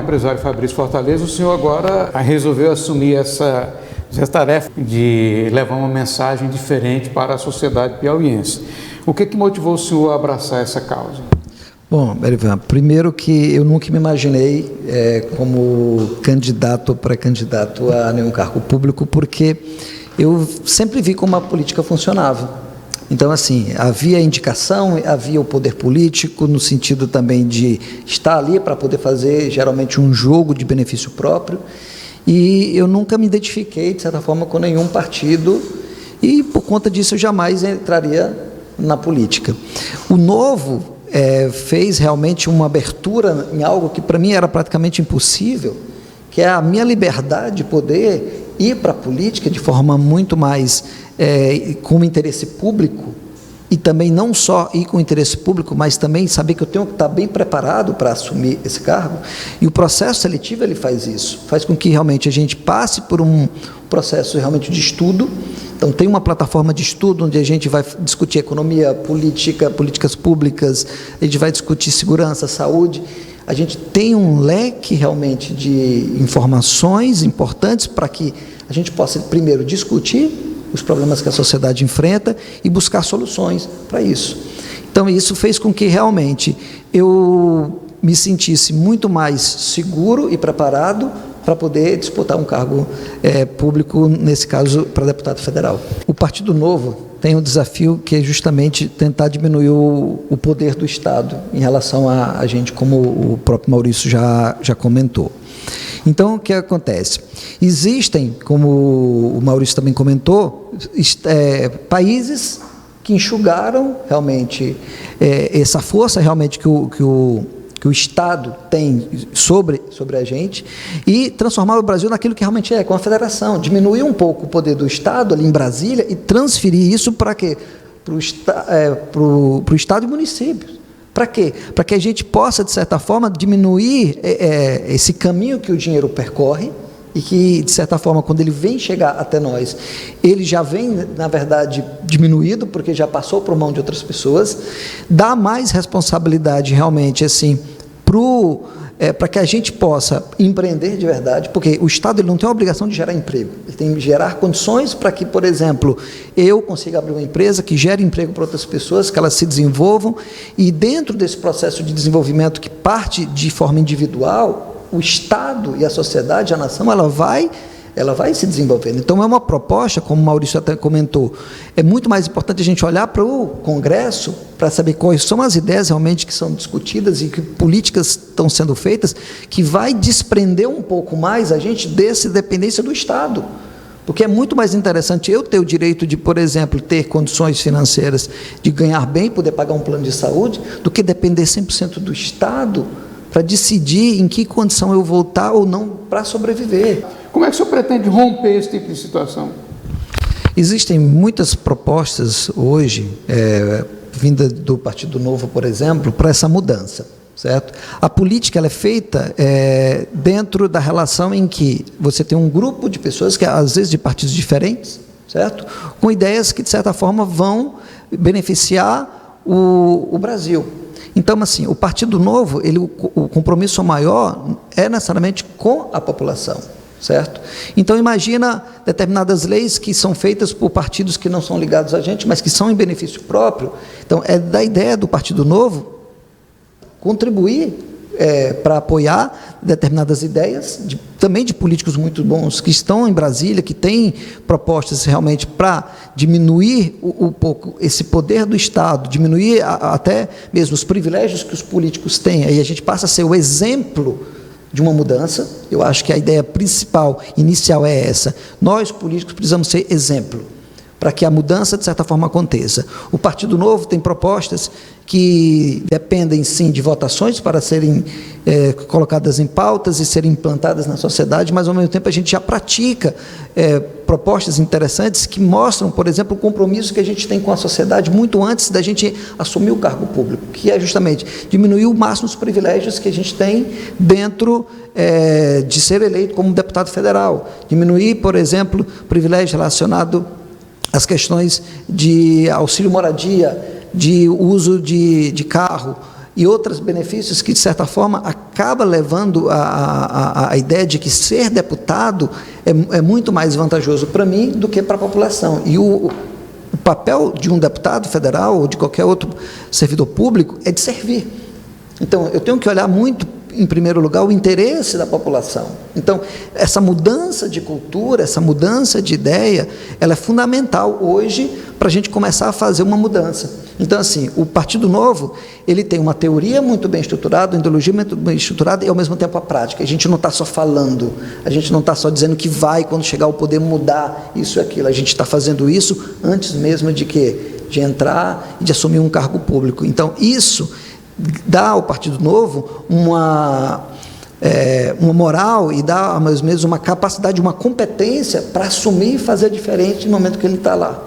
empresário Fabrício Fortaleza, o senhor agora resolveu assumir essa tarefa de levar uma mensagem diferente para a sociedade piauiense. O que motivou o senhor a abraçar essa causa? Bom, Berivan, primeiro que eu nunca me imaginei como candidato ou pré-candidato a nenhum cargo público, porque eu sempre vi como a política funcionava. Então, assim, havia indicação, havia o poder político, no sentido também de estar ali para poder fazer, geralmente, um jogo de benefício próprio, e eu nunca me identifiquei, de certa forma, com nenhum partido, e, por conta disso, eu jamais entraria na política. O Novo fez realmente uma abertura em algo que, para mim, era praticamente impossível, que é a minha liberdade de poder ir para a política de forma muito mais com interesse público, e também não só ir com interesse público, mas também saber que eu tenho que estar bem preparado para assumir esse cargo. E o processo seletivo, ele faz isso, faz com que realmente a gente passe por um processo realmente de estudo. Então tem uma plataforma de estudo onde a gente vai discutir economia, política, políticas públicas, a gente vai discutir segurança, saúde. A gente tem um leque realmente de informações importantes para que a gente possa, primeiro, discutir os problemas que a sociedade enfrenta e buscar soluções para isso. Então, isso fez com que realmente eu me sentisse muito mais seguro e preparado para poder disputar um cargo público, nesse caso, para deputado federal. O Partido Novo tem um desafio que é justamente tentar diminuir o poder do Estado em relação a gente, como o próprio Maurício já comentou. Então, o que acontece? Existem, como o Maurício também comentou, países que enxugaram realmente essa força realmente que o Estado tem sobre a gente e transformaram o Brasil naquilo que realmente é, com a federação, diminuir um pouco o poder do Estado ali em Brasília e transferir isso para quê? Para o Estado e municípios. Para quê? Para que a gente possa, de certa forma, diminuir esse caminho que o dinheiro percorre e que, de certa forma, quando ele vem chegar até nós, ele já vem, na verdade, diminuído, porque já passou por mão de outras pessoas, dá mais responsabilidade, realmente, assim, para que a gente possa empreender de verdade, porque o Estado ele não tem a obrigação de gerar emprego, ele tem que gerar condições para que, por exemplo, eu consiga abrir uma empresa que gere emprego para outras pessoas, que elas se desenvolvam, e dentro desse processo de desenvolvimento que parte de forma individual, o Estado e a sociedade, a nação, ela vai se desenvolvendo. Então, é uma proposta, como o Maurício até comentou, é muito mais importante a gente olhar para o Congresso, para saber quais são as ideias realmente que são discutidas e que políticas estão sendo feitas, que vai desprender um pouco mais a gente dessa dependência do Estado. Porque é muito mais interessante eu ter o direito de, por exemplo, ter condições financeiras de ganhar bem, poder pagar um plano de saúde, do que depender 100% do Estado para decidir em que condição eu vou estar ou não para sobreviver. Como é que o senhor pretende romper esse tipo de situação? Existem muitas propostas hoje, vinda do Partido Novo, por exemplo, para essa mudança, certo? A política ela é feita dentro da relação em que você tem um grupo de pessoas, que às vezes de partidos diferentes, certo? Com ideias que, de certa forma, vão beneficiar o Brasil. Então, assim, o Partido Novo, o compromisso maior é necessariamente com a população, certo? Então, imagina determinadas leis que são feitas por partidos que não são ligados a gente, mas que são em benefício próprio. Então, é da ideia do Partido Novo contribuir para apoiar determinadas ideias, também de políticos muito bons que estão em Brasília, que têm propostas realmente para diminuir um pouco esse poder do Estado, diminuir até mesmo os privilégios que os políticos têm, aí a gente passa a ser o exemplo de uma mudança. Eu acho que a ideia principal, inicial é essa, nós políticos precisamos ser exemplo, para que a mudança, de certa forma, aconteça. O Partido Novo tem propostas que dependem, sim, de votações para serem colocadas em pautas e serem implantadas na sociedade, mas, ao mesmo tempo, a gente já pratica propostas interessantes que mostram, por exemplo, o compromisso que a gente tem com a sociedade muito antes da gente assumir o cargo público, que é justamente diminuir o máximo os privilégios que a gente tem dentro de ser eleito como deputado federal, diminuir, por exemplo, privilégio relacionado as questões de auxílio moradia, de uso de carro e outros benefícios que, de certa forma, acaba levando a ideia de que ser deputado é muito mais vantajoso para mim do que para a população. E o papel de um deputado federal ou de qualquer outro servidor público é de servir. Então, eu tenho que olhar muito, em primeiro lugar, o interesse da população. Então, essa mudança de cultura, essa mudança de ideia, ela é fundamental hoje para a gente começar a fazer uma mudança. Então, assim, o Partido Novo, ele tem uma teoria muito bem estruturada, uma ideologia muito bem estruturada e, ao mesmo tempo, a prática. A gente não está só falando, a gente não está só dizendo que vai, quando chegar ao poder, mudar isso e aquilo. A gente está fazendo isso antes mesmo de quê? De entrar e de assumir um cargo público. Então, isso dá ao Partido Novo uma moral e dá, ao mesmo tempo, uma capacidade, uma competência para assumir e fazer diferente no momento que ele está lá.